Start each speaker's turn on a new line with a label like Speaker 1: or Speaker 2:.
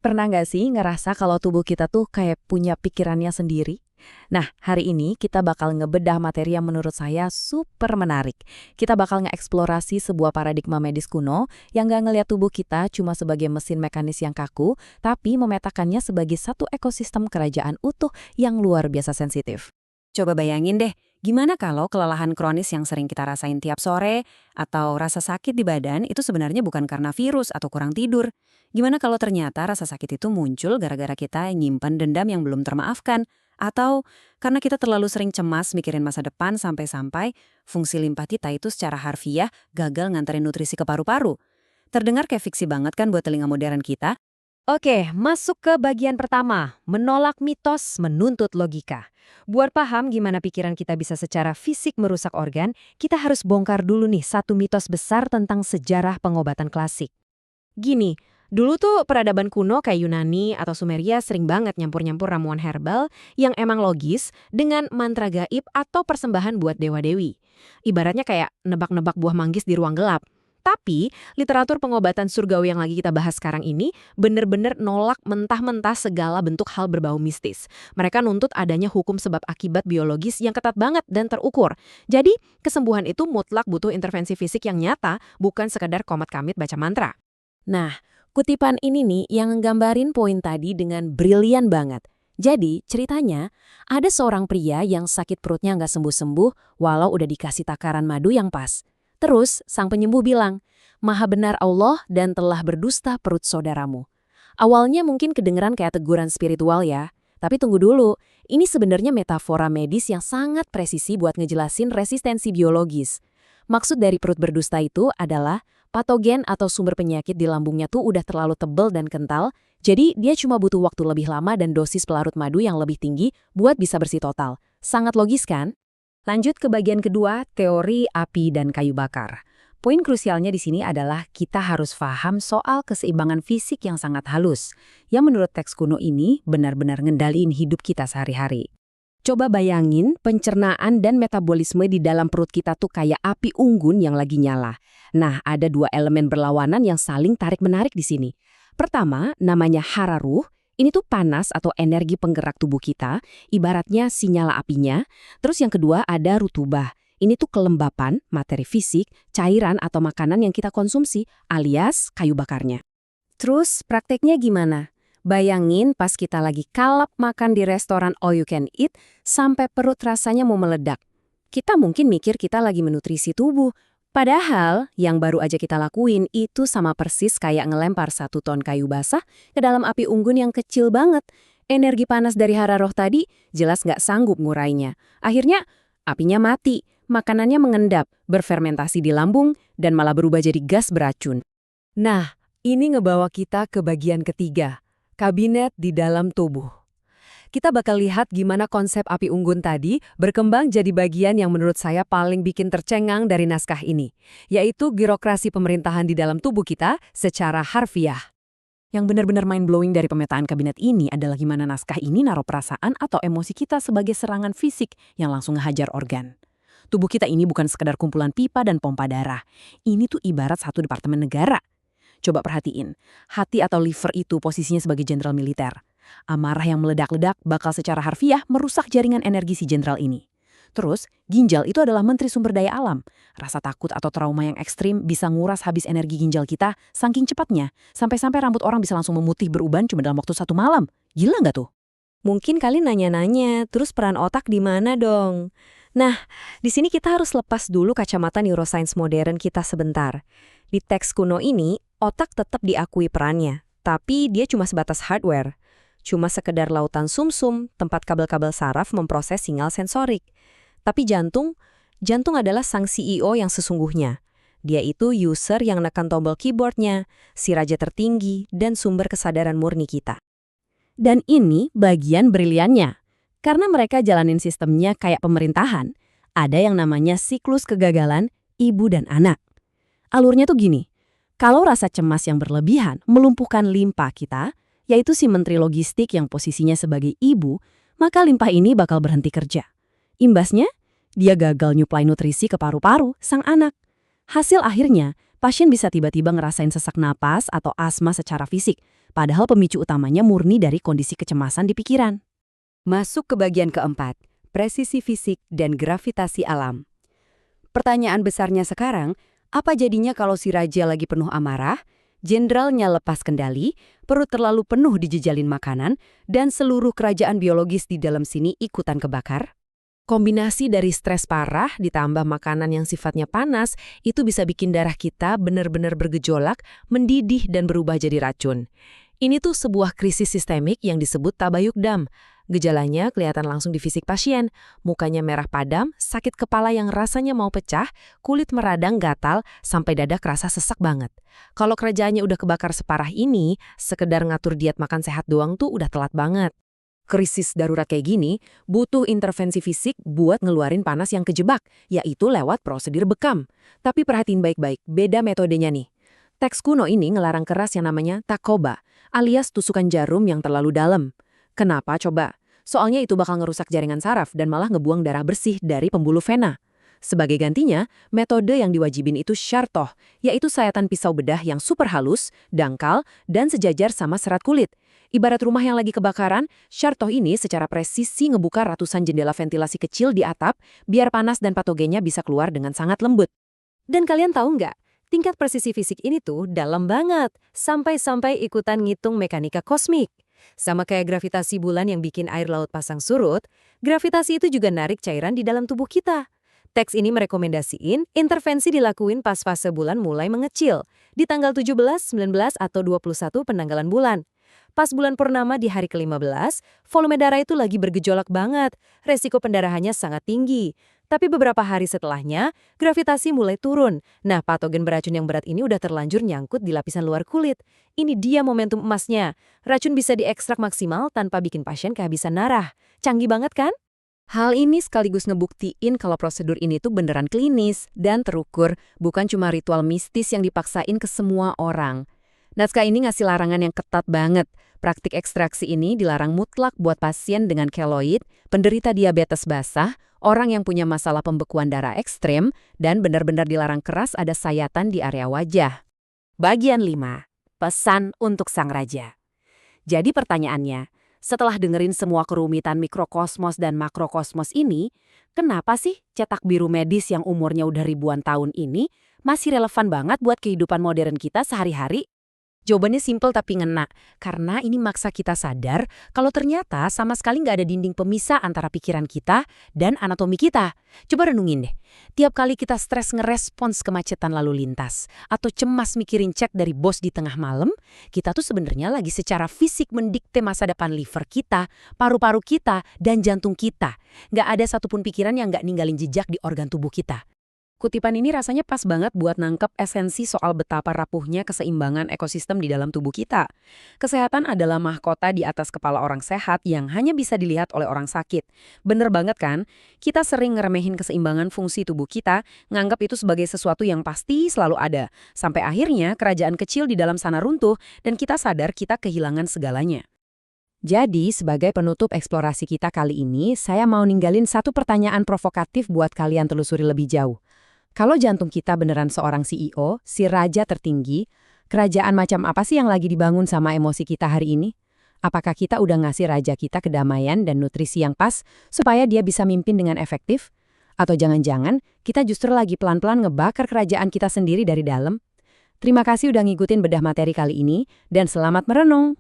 Speaker 1: Pernah nggak sih ngerasa kalau tubuh kita tuh kayak punya pikirannya sendiri? Nah, hari ini kita bakal ngebedah materi yang menurut saya super menarik. Kita bakal ngeeksplorasi sebuah paradigma medis kuno yang nggak ngelihat tubuh kita cuma sebagai mesin mekanis yang kaku, tapi memetakannya sebagai satu ekosistem kerajaan utuh yang luar biasa sensitif.
Speaker 2: Coba bayangin deh, gimana kalau kelelahan kronis yang sering kita rasain tiap sore atau rasa sakit di badan itu sebenarnya bukan karena virus atau kurang tidur? Gimana kalau ternyata rasa sakit itu muncul gara-gara kita nyimpen dendam yang belum termaafkan? Atau karena kita terlalu sering cemas mikirin masa depan sampai-sampai fungsi limpa kita itu secara harfiah gagal nganterin nutrisi ke paru-paru? Terdengar kayak fiksi banget kan buat telinga modern kita?
Speaker 3: Oke, masuk ke bagian pertama, menolak mitos, menuntut logika. Buat paham gimana pikiran kita bisa secara fisik merusak organ, kita harus bongkar dulu nih satu mitos besar tentang sejarah pengobatan klasik. Gini, dulu tuh peradaban kuno kayak Yunani atau Sumeria sering banget nyampur-nyampur ramuan herbal yang emang logis dengan mantra gaib atau persembahan buat dewa-dewi. Ibaratnya kayak nebak-nebak buah manggis di ruang gelap. Tapi, literatur pengobatan surgawi yang lagi kita bahas sekarang ini bener-bener nolak mentah-mentah segala bentuk hal berbau mistis. Mereka nuntut adanya hukum sebab akibat biologis yang ketat banget dan terukur. Jadi, kesembuhan itu mutlak butuh intervensi fisik yang nyata, bukan sekadar komat-kamit baca mantra.
Speaker 1: Nah, kutipan ini nih yang nggambarin poin tadi dengan brilian banget. Jadi, ceritanya, ada seorang pria yang sakit perutnya nggak sembuh-sembuh walau udah dikasih takaran madu yang pas. Terus, sang penyembuh bilang, "Maha benar Allah dan telah berdusta perut saudaramu." Awalnya mungkin kedengeran kayak teguran spiritual ya, tapi tunggu dulu, ini sebenarnya metafora medis yang sangat presisi buat ngejelasin resistensi biologis. Maksud dari perut berdusta itu adalah patogen atau sumber penyakit di lambungnya tuh udah terlalu tebal dan kental, jadi dia cuma butuh waktu lebih lama dan dosis pelarut madu yang lebih tinggi buat bisa bersih total. Sangat logis kan? Lanjut ke bagian kedua, teori api dan kayu bakar. Poin krusialnya di sini adalah kita harus paham soal keseimbangan fisik yang sangat halus, yang menurut teks kuno ini benar-benar ngendaliin hidup kita sehari-hari. Coba bayangin pencernaan dan metabolisme di dalam perut kita tuh kayak api unggun yang lagi nyala. Nah, ada dua elemen berlawanan yang saling tarik-menarik di sini. Pertama, namanya hara ruh. Ini tuh panas atau energi penggerak tubuh kita, ibaratnya si nyala apinya. Terus yang kedua ada rutubah. Ini tuh kelembapan, materi fisik, cairan atau makanan yang kita konsumsi, alias kayu bakarnya. Terus prakteknya gimana? Bayangin pas kita lagi kalap makan di restoran all you can eat, sampai perut rasanya mau meledak. Kita mungkin mikir kita lagi menutrisi tubuh, padahal yang baru aja kita lakuin itu sama persis kayak ngelempar 1 ton kayu basah ke dalam api unggun yang kecil banget. Energi panas dari hara roh tadi jelas nggak sanggup ngurainya. Akhirnya apinya mati, makanannya mengendap, berfermentasi di lambung, dan malah berubah jadi gas beracun. Nah, ini ngebawa kita ke bagian ketiga, kabinet di dalam tubuh. Kita bakal lihat gimana konsep api unggun tadi berkembang jadi bagian yang menurut saya paling bikin tercengang dari naskah ini, yaitu birokrasi pemerintahan di dalam tubuh kita secara harfiah. Yang benar-benar mind-blowing dari pemetaan kabinet ini adalah gimana naskah ini naruh perasaan atau emosi kita sebagai serangan fisik yang langsung ngehajar organ. Tubuh kita ini bukan sekedar kumpulan pipa dan pompa darah. Ini tuh ibarat satu departemen negara. Coba perhatiin, hati atau liver itu posisinya sebagai jenderal militer. Amarah yang meledak-ledak bakal secara harfiah merusak jaringan energi si jenderal ini. Terus, ginjal itu adalah menteri sumber daya alam. Rasa takut atau trauma yang ekstrim bisa nguras habis energi ginjal kita saking cepatnya, sampai-sampai rambut orang bisa langsung memutih beruban cuma dalam waktu 1 malam. Gila nggak tuh? Mungkin kalian nanya-nanya, terus peran otak di mana dong? Nah, di sini kita harus lepas dulu kacamata neuroscience modern kita sebentar. Di teks kuno ini, otak tetap diakui perannya, tapi dia cuma sebatas hardware. Cuma sekedar lautan sumsum, tempat kabel-kabel saraf memproses sinyal sensorik. Tapi jantung adalah sang CEO yang sesungguhnya. Dia itu user yang nekan tombol keyboardnya, si raja tertinggi, dan sumber kesadaran murni kita. Dan ini bagian briliannya. Karena mereka jalanin sistemnya kayak pemerintahan, ada yang namanya siklus kegagalan ibu dan anak. Alurnya tuh gini, kalau rasa cemas yang berlebihan melumpuhkan limpa kita, yaitu si menteri logistik yang posisinya sebagai ibu, maka limpa ini bakal berhenti kerja. Imbasnya, dia gagal nyuplai nutrisi ke paru-paru sang anak. Hasil akhirnya, pasien bisa tiba-tiba ngerasain sesak napas atau asma secara fisik, padahal pemicu utamanya murni dari kondisi kecemasan di pikiran.
Speaker 2: Masuk ke bagian keempat, presisi fisik dan gravitasi alam. Pertanyaan besarnya sekarang, apa jadinya kalau si raja lagi penuh amarah, jenderalnya lepas kendali, perut terlalu penuh dijejalin makanan, dan seluruh kerajaan biologis di dalam sini ikutan kebakar?
Speaker 1: Kombinasi dari stres parah ditambah makanan yang sifatnya panas, itu bisa bikin darah kita benar-benar bergejolak, mendidih dan berubah jadi racun. Ini tuh sebuah krisis sistemik yang disebut tabayukdam. Gejalanya kelihatan langsung di fisik pasien, mukanya merah padam, sakit kepala yang rasanya mau pecah, kulit meradang gatal, sampai dada kerasa sesak banget. Kalau kerajaannya udah kebakar separah ini, sekedar ngatur diet makan sehat doang tuh udah telat banget. Krisis darurat kayak gini butuh intervensi fisik buat ngeluarin panas yang kejebak, yaitu lewat prosedur bekam. Tapi perhatiin baik-baik, beda metodenya nih. Teks kuno ini ngelarang keras yang namanya takoba, alias tusukan jarum yang terlalu dalam. Kenapa coba? Soalnya itu bakal ngerusak jaringan saraf dan malah ngebuang darah bersih dari pembuluh vena. Sebagai gantinya, metode yang diwajibin itu syartoh, yaitu sayatan pisau bedah yang super halus, dangkal, dan sejajar sama serat kulit. Ibarat rumah yang lagi kebakaran, syartoh ini secara presisi ngebuka ratusan jendela ventilasi kecil di atap, biar panas dan patogennya bisa keluar dengan sangat lembut.
Speaker 3: Dan kalian tahu nggak? Tingkat presisi fisik ini tuh dalam banget, sampai-sampai ikutan ngitung mekanika kosmik. Sama kayak gravitasi bulan yang bikin air laut pasang surut, gravitasi itu juga narik cairan di dalam tubuh kita. Teks ini merekomendasiin intervensi dilakuin pas fase bulan mulai mengecil, di tanggal 17, 19, atau 21 penanggalan bulan. Pas bulan purnama di hari ke-15, volume darah itu lagi bergejolak banget, resiko pendarahannya sangat tinggi. Tapi beberapa hari setelahnya, gravitasi mulai turun. Nah, patogen beracun yang berat ini udah terlanjur nyangkut di lapisan luar kulit. Ini dia momentum emasnya. Racun bisa diekstrak maksimal tanpa bikin pasien kehabisan darah. Canggih banget kan?
Speaker 1: Hal ini sekaligus ngebuktiin kalau prosedur ini tuh beneran klinis dan terukur, bukan cuma ritual mistis yang dipaksain ke semua orang. Naskah ini ngasih larangan yang ketat banget. Praktik ekstraksi ini dilarang mutlak buat pasien dengan keloid, penderita diabetes basah, orang yang punya masalah pembekuan darah ekstrem, dan benar-benar dilarang keras ada sayatan di area wajah. Bagian 5. Pesan untuk sang raja. Jadi pertanyaannya, setelah dengerin semua kerumitan mikrokosmos dan makrokosmos ini, kenapa sih cetak biru medis yang umurnya udah ribuan tahun ini masih relevan banget buat kehidupan modern kita sehari-hari? Jawabannya simpel tapi ngena, karena ini maksa kita sadar kalau ternyata sama sekali nggak ada dinding pemisah antara pikiran kita dan anatomi kita. Coba renungin deh, tiap kali kita stres ngerespons kemacetan lalu lintas, atau cemas mikirin chat dari bos di tengah malam, kita tuh sebenarnya lagi secara fisik mendikte masa depan liver kita, paru-paru kita, dan jantung kita. Nggak ada satupun pikiran yang nggak ninggalin jejak di organ tubuh kita. Kutipan ini rasanya pas banget buat nangkep esensi soal betapa rapuhnya keseimbangan ekosistem di dalam tubuh kita. Kesehatan adalah mahkota di atas kepala orang sehat yang hanya bisa dilihat oleh orang sakit. Bener banget kan? Kita sering ngeremehin keseimbangan fungsi tubuh kita, nganggap itu sebagai sesuatu yang pasti selalu ada. Sampai akhirnya kerajaan kecil di dalam sana runtuh dan kita sadar kita kehilangan segalanya. Jadi, sebagai penutup eksplorasi kita kali ini, saya mau ninggalin satu pertanyaan provokatif buat kalian telusuri lebih jauh. Kalau jantung kita beneran seorang CEO, si raja tertinggi, kerajaan macam apa sih yang lagi dibangun sama emosi kita hari ini? Apakah kita udah ngasih raja kita kedamaian dan nutrisi yang pas supaya dia bisa mimpin dengan efektif? Atau jangan-jangan kita justru lagi pelan-pelan ngebakar kerajaan kita sendiri dari dalam? Terima kasih udah ngikutin bedah materi kali ini, dan selamat merenung!